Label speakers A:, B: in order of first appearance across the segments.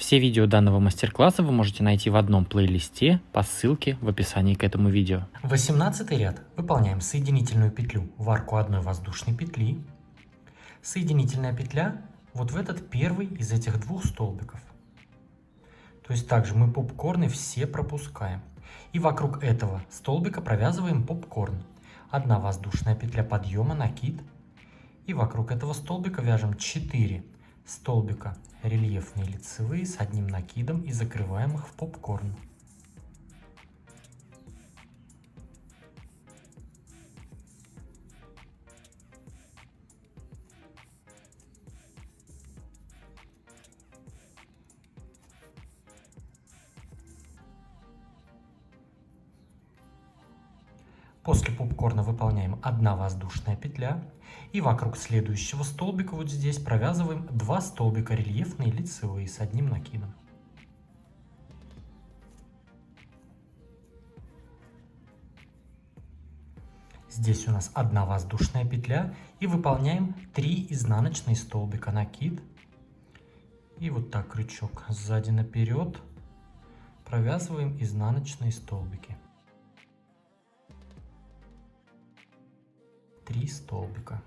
A: Все видео данного мастер-класса вы можете найти в одном плейлисте по ссылке в описании к этому видео.
B: 18 ряд. Выполняем соединительную петлю в арку одной воздушной петли. Соединительная петля вот в этот первый из этих двух столбиков. То есть также мы попкорны все пропускаем. И вокруг этого столбика провязываем попкорн. Одна воздушная петля подъема, накид. И вокруг этого столбика вяжем 4 столбика рельефные лицевые с одним накидом и закрываем их в попкорн. После попкорна выполняем 1 воздушная петля и вокруг следующего столбика вот здесь провязываем 2 столбика рельефные лицевые с одним накидом. Здесь у нас 1 воздушная петля и выполняем 3 изнаночные столбика, накид. И вот так крючок сзади наперед провязываем изнаночные столбики. 3 столбика.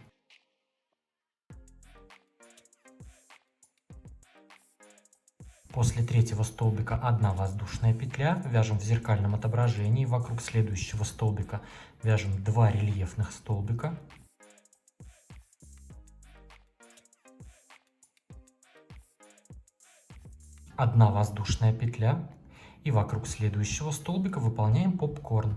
B: После третьего столбика 1 воздушная петля, вяжем в зеркальном отображении, вокруг следующего столбика вяжем 2 рельефных столбика. Одна воздушная петля и вокруг следующего столбика выполняем попкорн.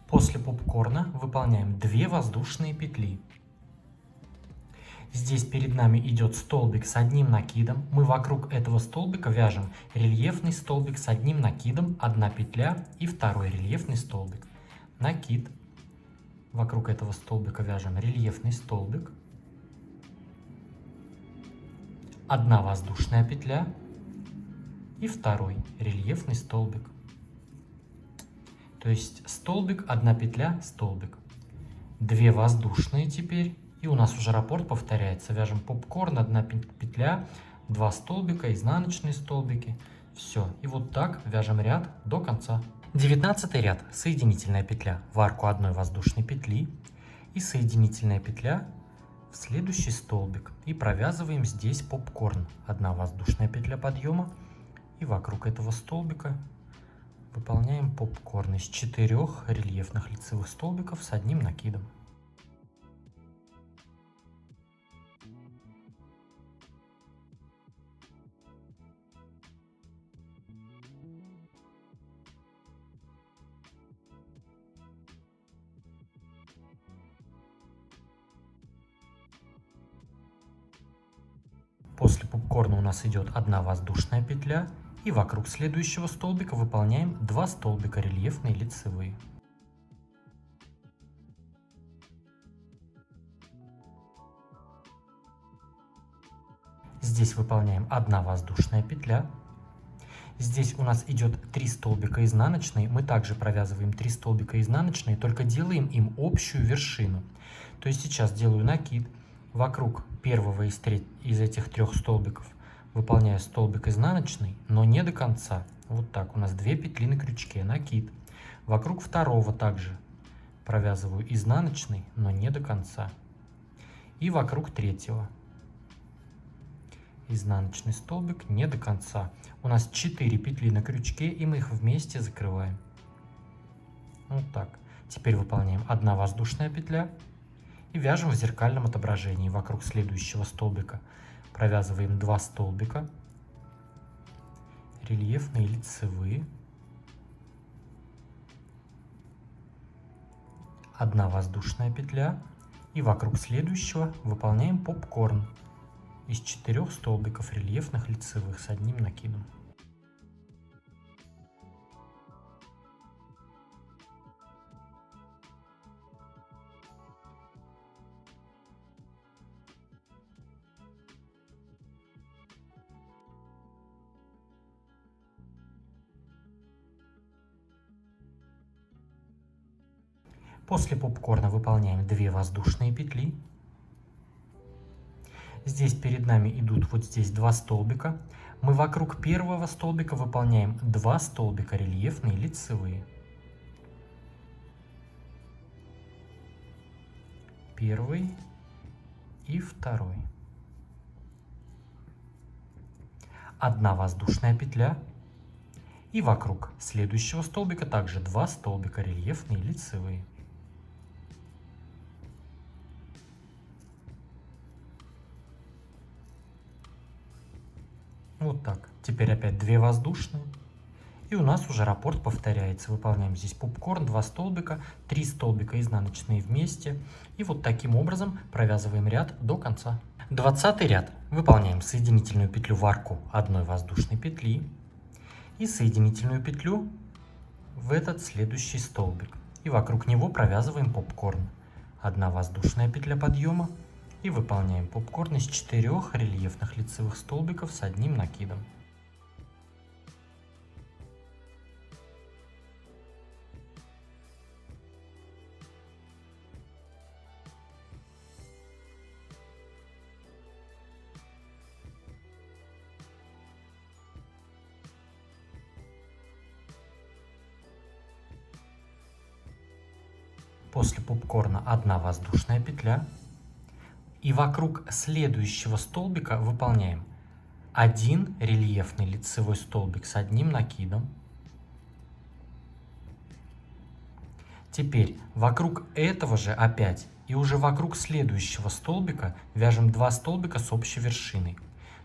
B: После попкорна выполняем 2 воздушные петли. Здесь перед нами идет столбик с одним накидом. Мы вокруг этого столбика вяжем рельефный столбик с одним накидом, 1 петля и второй рельефный столбик. Накид. Вокруг этого столбика вяжем рельефный столбик. 1 воздушная петля и второй рельефный столбик. То есть столбик, 1 петля, столбик. 2 воздушные теперь. И у нас уже раппорт повторяется. Вяжем попкорн, 1 петля, 2 столбика, изнаночные столбики. Все. И вот так вяжем ряд до конца. 19 ряд. Соединительная петля в арку 1 воздушной петли. И соединительная петля в следующий столбик. И провязываем здесь попкорн. 1 воздушная петля подъема. И вокруг этого столбика выполняем попкорн из 4 рельефных лицевых столбиков с одним накидом. После попкорна у нас идет 1 воздушная петля. И вокруг следующего столбика выполняем 2 столбика рельефные лицевые. Здесь выполняем 1 воздушная петля. Здесь у нас идет 3 столбика изнаночные. Мы также провязываем 3 столбика изнаночные, только делаем им общую вершину. То есть сейчас делаю накид. Вокруг первого из этих 3 столбиков выполняю столбик изнаночный, но не до конца. Вот так. У нас 2 петли на крючке, накид. Вокруг второго также провязываю изнаночный, но не до конца. И вокруг третьего изнаночный столбик не до конца. У нас 4 петли на крючке, и мы их вместе закрываем. Вот так. Теперь выполняем 1 воздушная петля и вяжем в зеркальном отображении вокруг следующего столбика. Провязываем 2 столбика, рельефные лицевые, 1 воздушная петля и вокруг следующего выполняем попкорн из 4 столбиков рельефных лицевых с одним накидом. После попкорна выполняем 2 воздушные петли. Здесь перед нами идут вот здесь 2 столбика. Мы вокруг первого столбика выполняем 2 столбика рельефные лицевые. Первый и второй. 1 воздушная петля. И вокруг следующего столбика также 2 столбика рельефные лицевые. Вот так. Теперь опять 2 воздушные. И у нас уже раппорт повторяется. Выполняем здесь попкорн, 2 столбика, 3 столбика изнаночные вместе. И вот таким образом провязываем ряд до конца. 20 ряд. Выполняем соединительную петлю в арку 1 воздушной петли и соединительную петлю в этот следующий столбик. И вокруг него провязываем попкорн. 1 воздушная петля подъема. И выполняем попкорн из 4 рельефных лицевых столбиков с 1 накидом. После попкорна 1 воздушная петля. И вокруг следующего столбика выполняем 1 рельефный лицевой столбик с 1 накидом. Теперь вокруг этого же опять и уже вокруг следующего столбика вяжем 2 столбика с общей вершиной.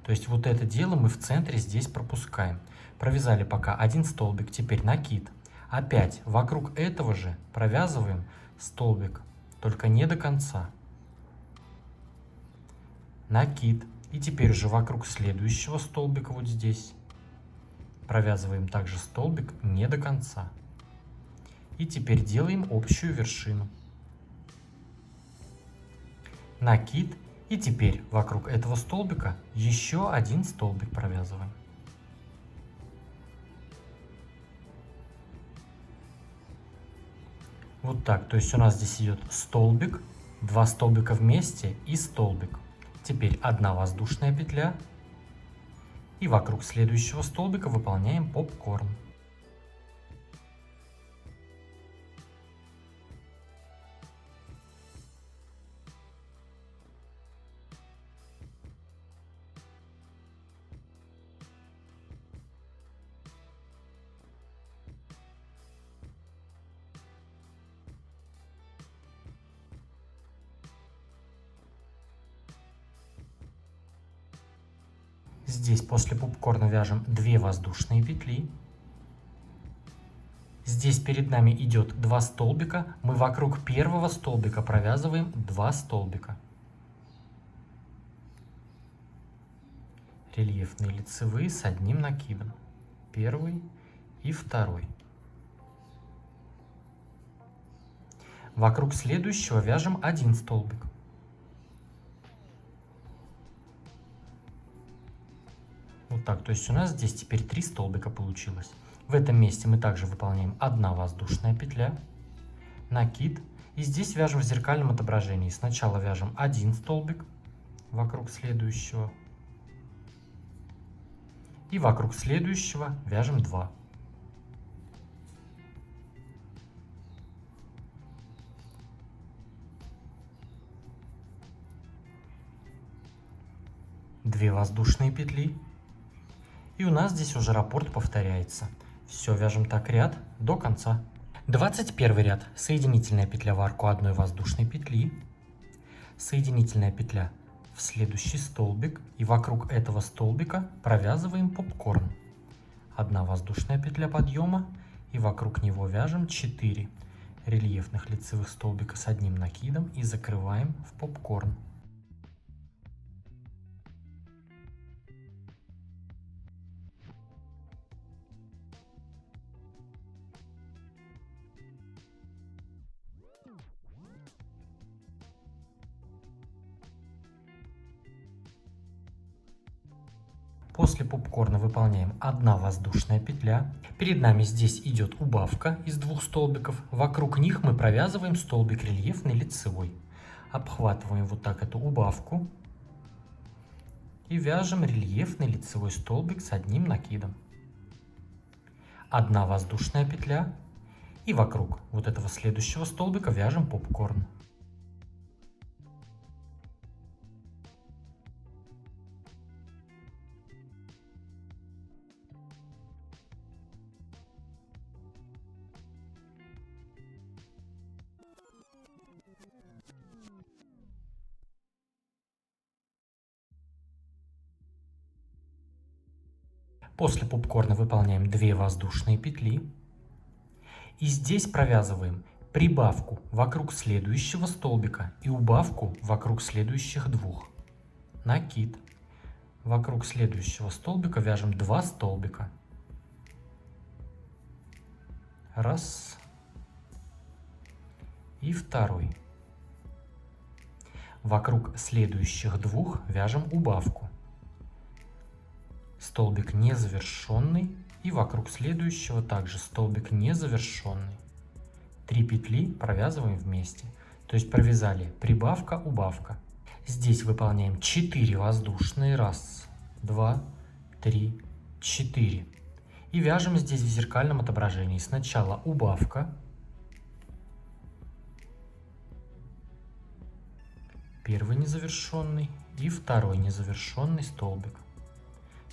B: То есть вот это дело мы в центре здесь пропускаем. Провязали пока 1 столбик, теперь накид. Опять вокруг этого же провязываем столбик, только не до конца. Накид. И теперь уже вокруг следующего столбика вот здесь провязываем также столбик не до конца. И теперь делаем общую вершину. Накид. И теперь вокруг этого столбика еще 1 столбик провязываем. Вот так. То есть у нас здесь идет столбик, 2 столбика вместе и столбик. Теперь 1 воздушная петля. И вокруг следующего столбика выполняем попкорн. Здесь после попкорна вяжем 2 воздушные петли. Здесь перед нами идет 2 столбика. Мы вокруг первого столбика провязываем 2 столбика. Рельефные лицевые с 1 накидом. Первый и второй. Вокруг следующего вяжем 1 столбик. Вот так, то есть у нас здесь теперь 3 столбика получилось. В этом месте мы также выполняем 1 воздушная петля, накид. И здесь вяжем в зеркальном отображении. Сначала вяжем 1 столбик вокруг следующего. И вокруг следующего вяжем 2. Две воздушные петли. И у нас здесь уже раппорт повторяется. Все, вяжем так ряд до конца. 21 ряд. Соединительная петля в арку 1 воздушной петли. Соединительная петля в следующий столбик. И вокруг этого столбика провязываем попкорн. 1 воздушная петля подъема. И вокруг него вяжем 4 рельефных лицевых столбика с 1 накидом. И закрываем в попкорн. После попкорна выполняем 1 воздушная петля. Перед нами здесь идет убавка из 2 столбиков. Вокруг них мы провязываем столбик рельефный лицевой. Обхватываем вот так эту убавку и вяжем рельефный лицевой столбик с одним накидом. 1 воздушная петля. И вокруг вот этого следующего столбика вяжем попкорн. После попкорна выполняем 2 воздушные петли. И здесь провязываем прибавку вокруг следующего столбика и убавку вокруг следующих 2. Накид. Вокруг следующего столбика вяжем 2 столбика. 1 и 2. Вокруг следующих 2 вяжем убавку. Столбик незавершенный. И вокруг следующего также столбик незавершенный. 3 петли провязываем вместе. То есть провязали прибавка, убавка. Здесь выполняем 4 воздушные. 1, 2, 3, 4. И вяжем здесь в зеркальном отображении. Сначала убавка. Первый незавершенный и второй незавершенный столбик.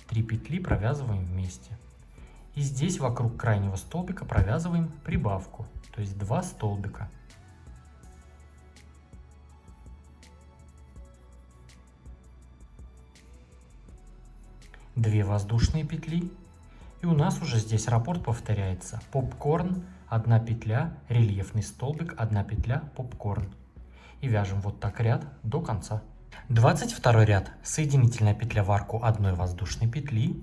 B: 3 петли провязываем вместе. И здесь вокруг крайнего столбика провязываем прибавку, то есть 2 столбика. Две воздушные петли. И у нас уже здесь раппорт повторяется. Попкорн, 1 петля, рельефный столбик, 1 петля, попкорн. И вяжем вот так ряд до конца. 22 ряд. Соединительная петля в арку 1 воздушной петли.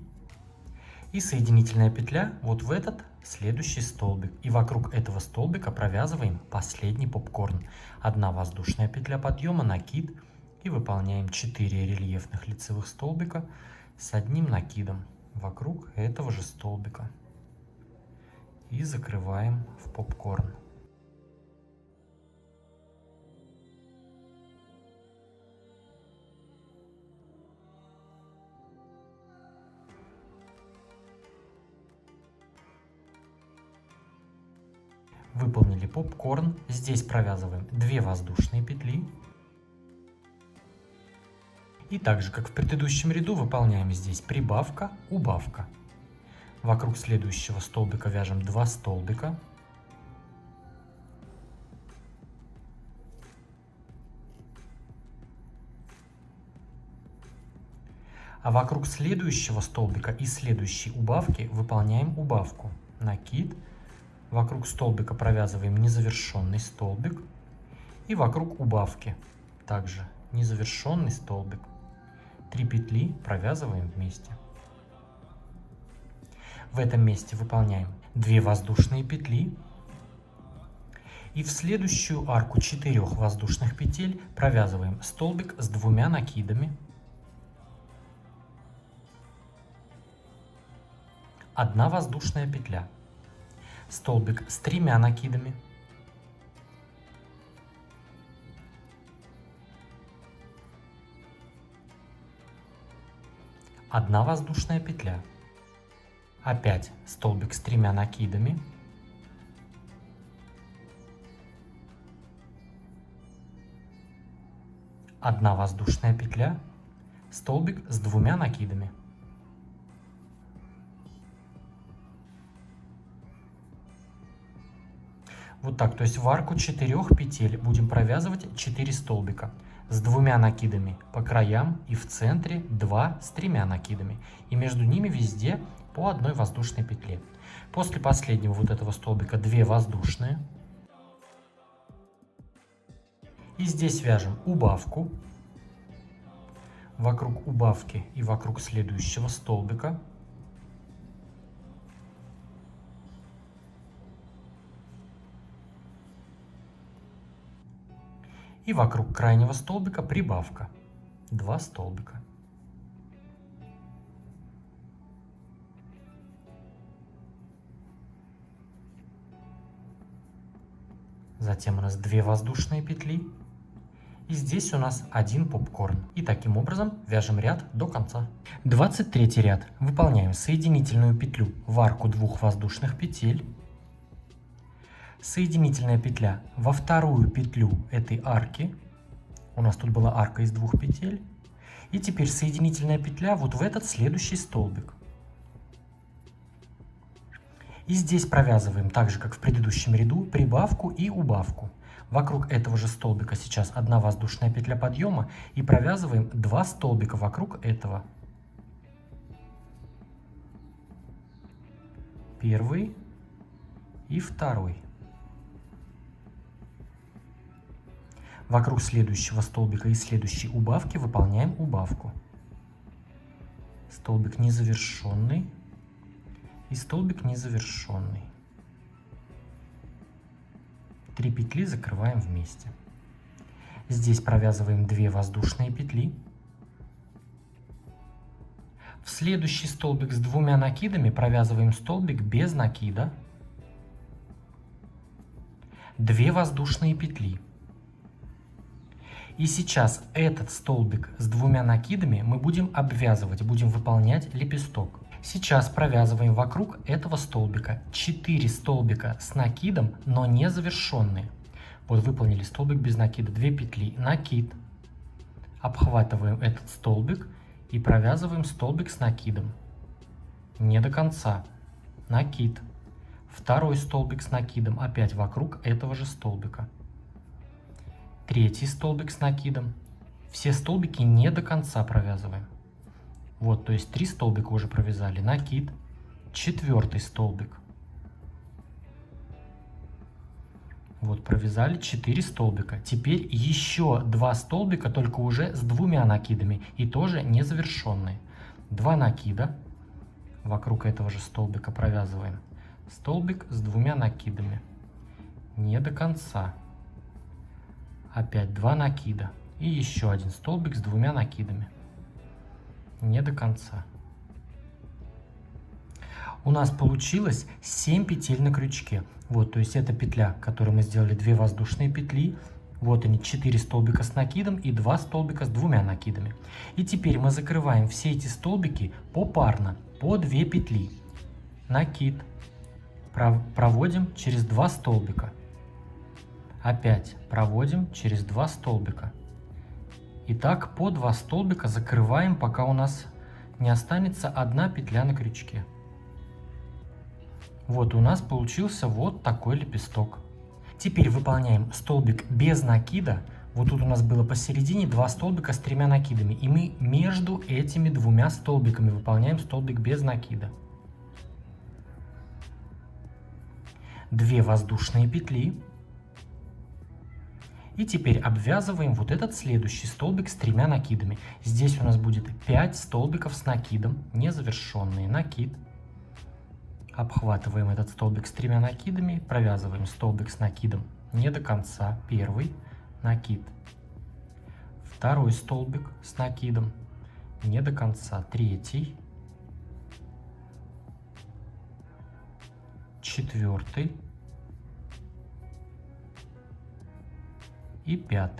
B: И соединительная петля вот в этот следующий столбик. И вокруг этого столбика провязываем последний попкорн. 1 воздушная петля подъема, накид. И выполняем 4 рельефных лицевых столбика с одним накидом вокруг этого же столбика. И закрываем в попкорн. Выполнили попкорн. Здесь провязываем 2 воздушные петли. И так же, как в предыдущем ряду, выполняем здесь прибавка, убавка. Вокруг следующего столбика вяжем 2 столбика. А вокруг следующего столбика и следующей убавки выполняем убавку. Накид. Вокруг столбика провязываем незавершенный столбик. И вокруг убавки также незавершенный столбик. 3 петли провязываем вместе. В этом месте выполняем 2 воздушные петли. И в следующую арку 4 воздушных петель провязываем столбик с 2 накидами. 1 воздушная петля. Столбик с 3 накидами. Одна воздушная петля. Опять столбик с 3 накидами. Одна воздушная петля. Столбик с 2 накидами. Вот так, то есть в арку 4 петель будем провязывать 4 столбика с 2 накидами по краям и в центре 2 с 3 накидами. И между ними везде по 1 воздушной петле. После последнего вот этого столбика 2 воздушные. И здесь вяжем убавку. Вокруг убавки и вокруг следующего столбика. И вокруг крайнего столбика прибавка. 2 столбика. Затем у нас 2 воздушные петли. И здесь у нас 1 попкорн. И таким образом вяжем ряд до конца. 23 ряд. Выполняем соединительную петлю в арку 2 воздушных петель. Соединительная петля во вторую петлю этой арки. У нас тут была арка из 2 петель. И теперь соединительная петля вот в этот следующий столбик. И здесь провязываем так же, как в предыдущем ряду, прибавку и убавку. Вокруг этого же столбика сейчас 1 воздушная петля подъема и провязываем 2 столбика вокруг этого. Первый и второй. Вокруг следующего столбика и следующей убавки выполняем убавку. Столбик незавершенный и столбик незавершенный. 3 петли закрываем вместе. Здесь провязываем 2 воздушные петли. В следующий столбик с 2 накидами провязываем столбик без накида. 2 воздушные петли. И сейчас этот столбик с 2 накидами мы будем обвязывать, будем выполнять лепесток. Сейчас провязываем вокруг этого столбика 4 столбика с накидом, но не завершенные. Вот выполнили столбик без накида, 2 петли, накид. Обхватываем этот столбик и провязываем столбик с накидом. Не до конца. Накид. Второй столбик с накидом, опять вокруг этого же столбика. Третий столбик с накидом. Все столбики не до конца провязываем. Вот, то есть 3 столбика уже провязали. Накид. 4 столбик. Вот, провязали 4 столбика. Теперь еще 2 столбика, только уже с 2 накидами. И тоже не завершенные. 2 накида. Вокруг этого же столбика провязываем. Столбик с 2 накидами. Не до конца. Опять 2 накида. И еще 1 столбик с 2 накидами. Не до конца. У нас получилось 7 петель на крючке. Вот, то есть это петля, которой мы сделали 2 воздушные петли. Вот они, 4 столбика с накидом и 2 столбика с 2 накидами. И теперь мы закрываем все эти столбики попарно, по 2 петли. Накид. Проводим через 2 столбика. Опять проводим через 2 столбика. И так по 2 столбика закрываем, пока у нас не останется 1 петля на крючке. Вот у нас получился вот такой лепесток. Теперь выполняем столбик без накида. Вот тут у нас было посередине 2 столбика с 3 накидами. И мы между этими 2 столбиками выполняем столбик без накида. 2 воздушные петли. И теперь обвязываем вот этот следующий столбик с 3 накидами. Здесь у нас будет 5 столбиков с накидом, незавершенные. Накид. Обхватываем этот столбик с 3 накидами, провязываем столбик с накидом не до конца. Первый накид. Второй столбик с накидом не до конца. Третий. Четвертый. И 5.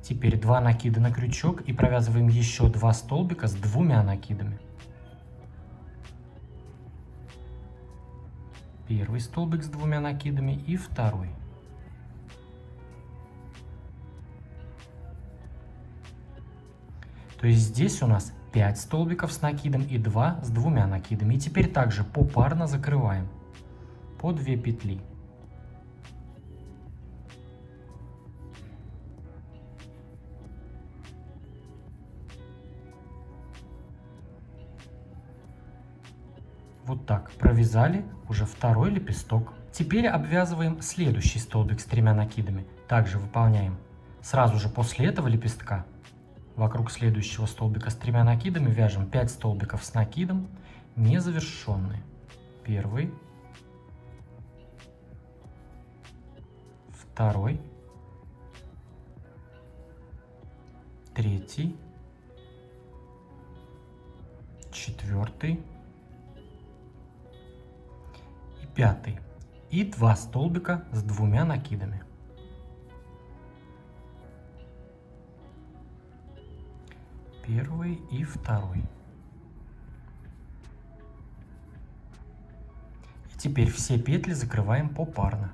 B: Теперь 2 накида на крючок и провязываем еще 2 столбика с 2 накидами. Первый столбик с 2 накидами и второй. То есть здесь у нас 5 столбиков с накидом и 2 с 2 накидами. И теперь также попарно закрываем по 2 петли. Вот так провязали уже второй лепесток. Теперь обвязываем следующий столбик с 3 накидами. Также выполняем сразу же после этого лепестка. Вокруг следующего столбика с 3 накидами вяжем 5 столбиков с накидом, незавершенные. Первый, второй, третий, четвертый и 5 и 2 столбика с 2 накидами. Первый и второй. И теперь все петли закрываем попарно.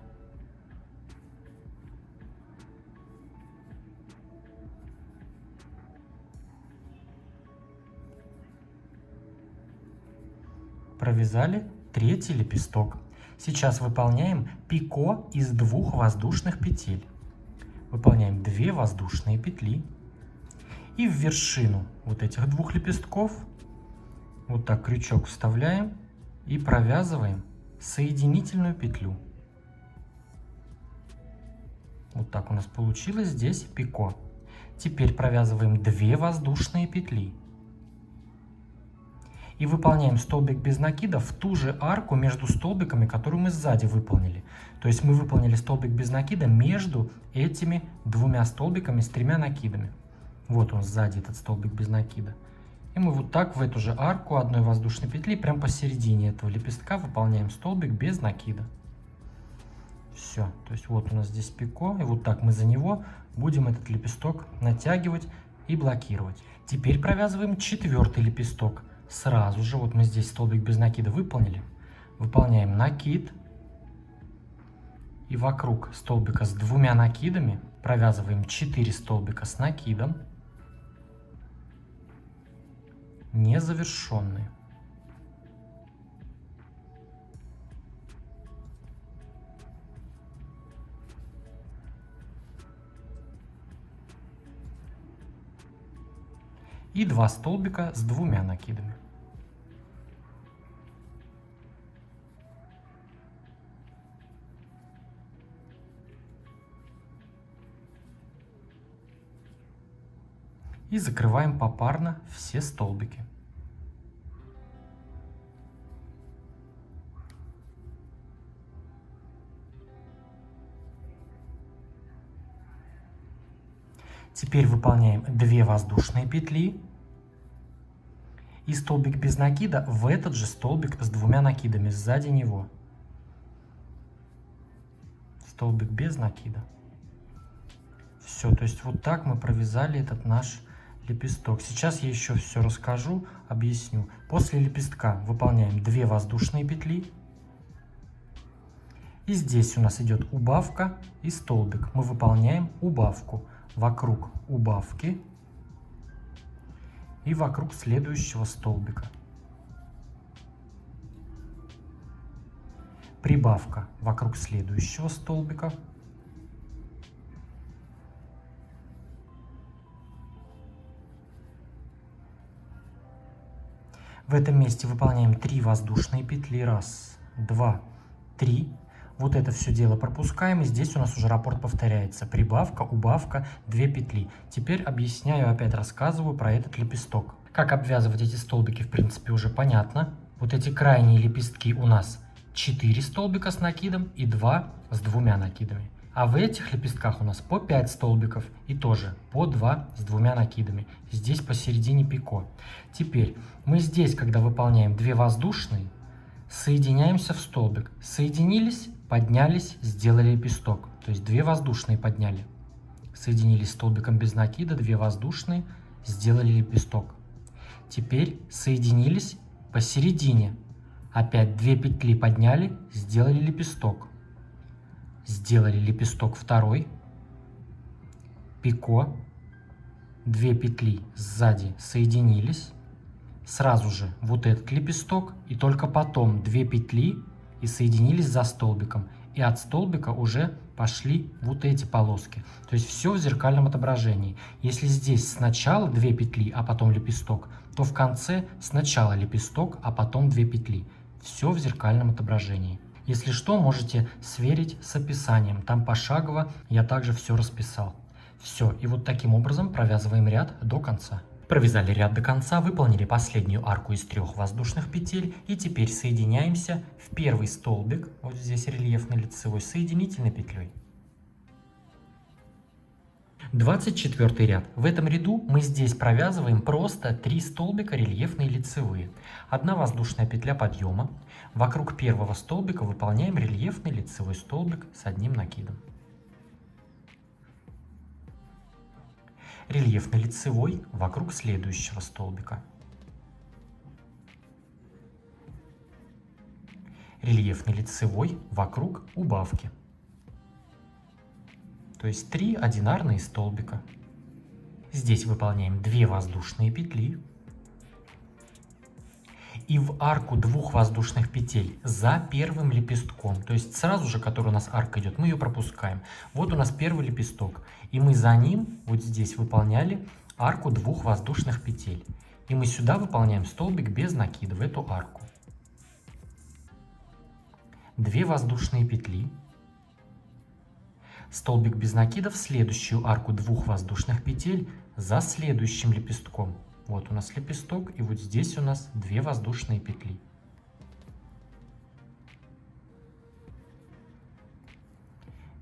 B: Провязали третий лепесток. Сейчас выполняем пико из 2 воздушных петель. Выполняем 2 воздушные петли. И в вершину вот этих 2 лепестков вот так крючок вставляем и провязываем соединительную петлю. Вот так у нас получилось здесь пико. Теперь провязываем 2 воздушные петли. И выполняем столбик без накида в ту же арку между столбиками, которую мы сзади выполнили. То есть мы выполнили столбик без накида между этими 2 столбиками с 3 накидами. Вот он сзади, этот столбик без накида. И мы вот так в эту же арку одной воздушной петли, прям посередине этого лепестка, выполняем столбик без накида. Все, то есть вот у нас здесь пико, и вот так мы за него будем этот лепесток натягивать и блокировать. Теперь провязываем 4-й лепесток. Сразу же, вот мы здесь столбик без накида выполнили, выполняем накид, и вокруг столбика с 2 накидами провязываем 4 столбика с накидом, незавершенные. И 2 столбика с 2 накидами. И закрываем попарно все столбики. Теперь выполняем 2 воздушные петли и столбик без накида в этот же столбик с 2 накидами сзади него. Столбик без накида. Все, то есть вот так мы провязали этот наш лепесток. Сейчас я еще все расскажу, объясню. После лепестка выполняем 2 воздушные петли. И здесь у нас идет убавка и столбик. Мы выполняем убавку вокруг убавки и вокруг следующего столбика. Прибавка вокруг следующего столбика. В этом месте выполняем 3 воздушные петли. 1, 2, 3. Вот это все дело пропускаем, и здесь у нас уже раппорт повторяется. Прибавка, убавка, 2 петли. Теперь объясняю, опять рассказываю про этот лепесток. Как обвязывать эти столбики, в принципе, уже понятно. Вот эти крайние лепестки у нас 4 столбика с накидом и 2 с 2 накидами. А в этих лепестках у нас по 5 столбиков и тоже по 2 с 2 накидами. Здесь посередине пико. Теперь мы здесь, когда выполняем 2 воздушные, соединяемся в столбик. Соединились, поднялись, сделали лепесток. То есть 2 воздушные подняли. Соединились столбиком без накида, 2 воздушные, сделали лепесток. Теперь соединились посередине. Опять 2 петли подняли, сделали лепесток. Сделали лепесток второй. Пико. 2 петли сзади соединились. Сразу же вот этот лепесток, и только потом 2 петли и соединились за столбиком. И от столбика уже пошли вот эти полоски. То есть все в зеркальном отображении. Если здесь сначала 2 петли, а потом лепесток, то в конце сначала лепесток, а потом 2 петли. Все в зеркальном отображении. Если что, можете сверить с описанием. Там пошагово я также все расписал. Все, и вот таким образом провязываем ряд до конца. Провязали ряд до конца, выполнили последнюю арку из 3 воздушных петель и теперь соединяемся в первый столбик, вот здесь рельефный лицевой, соединительной петлей. 24 ряд. В этом ряду мы здесь провязываем просто 3 столбика рельефные лицевые. Одна воздушная петля подъема. Вокруг первого столбика выполняем рельефный лицевой столбик с одним накидом. Рельефный лицевой вокруг следующего столбика. Рельефный лицевой вокруг убавки. То есть 3 одинарные столбика. Здесь выполняем 2 воздушные петли. И в арку 2 воздушных петель за первым лепестком, то есть сразу же, который у нас арка идет, мы ее пропускаем. Вот у нас первый лепесток. И мы за ним вот здесь выполняли арку 2 воздушных петель. И мы сюда выполняем столбик без накида в эту арку. 2 воздушные петли. Столбик без накида в следующую арку 2 воздушных петель за следующим лепестком. Вот у нас лепесток, и вот здесь у нас 2 воздушные петли.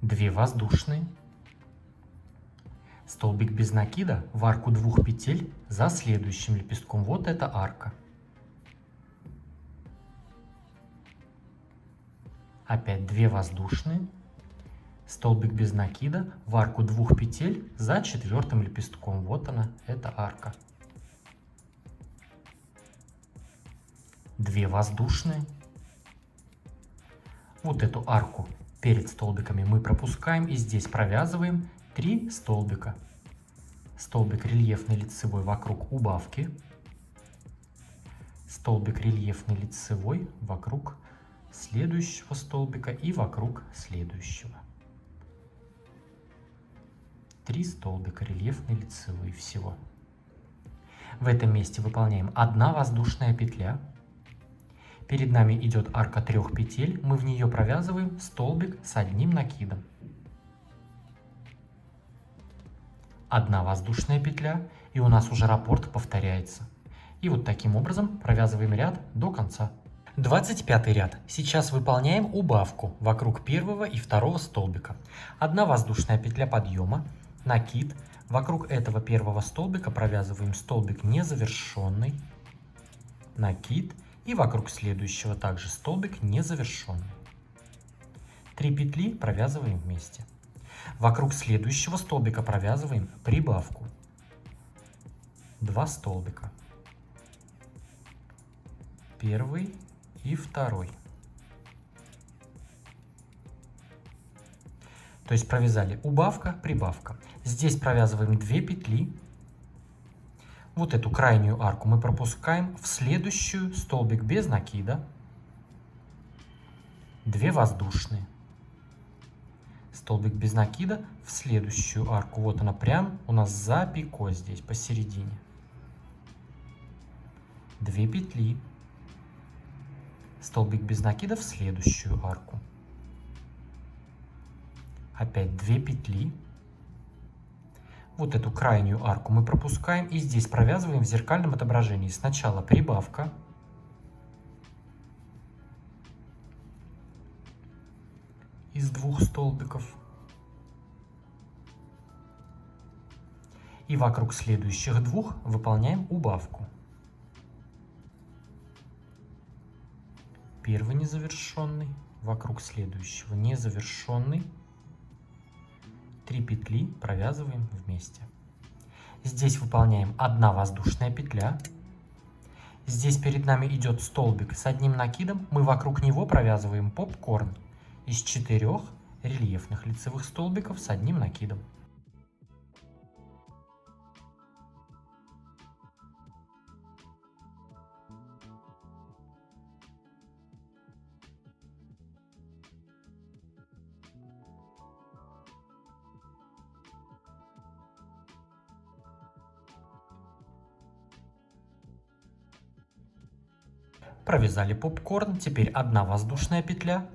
B: Две воздушные. Столбик без накида в арку 2 петель за следующим лепестком. Вот это арка. Опять 2 воздушные. Столбик без накида в арку 2 петель за 4-м лепестком. Вот она, эта арка. 2 воздушные. Вот эту арку перед столбиками мы пропускаем и здесь провязываем 3 столбика. Столбик рельефный лицевой вокруг убавки. Столбик рельефный лицевой вокруг следующего столбика и вокруг следующего. 3 столбика рельефные лицевые всего. В этом месте выполняем 1 воздушная петля. Перед нами идет арка 3 петель. Мы в нее провязываем столбик с одним накидом. 1 воздушная петля. И у нас уже раппорт повторяется. И вот таким образом провязываем ряд до конца. 25 ряд. Сейчас выполняем убавку вокруг первого и второго столбика. 1 воздушная петля подъема. Накид. Вокруг этого первого столбика провязываем столбик незавершенный. Накид. И вокруг следующего также столбик незавершенный. 3 петли провязываем вместе. Вокруг следующего столбика провязываем прибавку. 2 столбика. Первый и второй. То есть провязали убавка, прибавка. Здесь провязываем 2 петли. Вот эту крайнюю арку мы пропускаем в следующую столбик без накида. 2 воздушные. Столбик без накида в следующую арку. Вот она прям у нас за пико здесь посередине. 2 петли. Столбик без накида в следующую арку. Опять 2 петли. Вот эту крайнюю арку мы пропускаем и здесь провязываем в зеркальном отображении. Сначала прибавка. Из 2 столбиков. И вокруг следующих 2 выполняем убавку. Первый незавершенный, вокруг следующего незавершенный. 3 петли провязываем вместе. Здесь выполняем 1 воздушная петля. Здесь перед нами идет столбик с одним накидом. Мы вокруг него провязываем попкорн из 4 рельефных лицевых столбиков с одним накидом. Провязали попкорн, теперь 1 воздушная петля.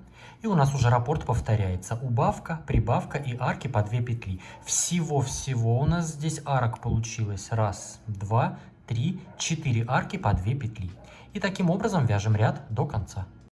B: И у нас уже раппорт повторяется. Убавка, прибавка и арки по 2 петли. Всего у нас здесь арок получилось. 1, 2, 3, 4 арки по 2 петли. И таким образом вяжем ряд до конца.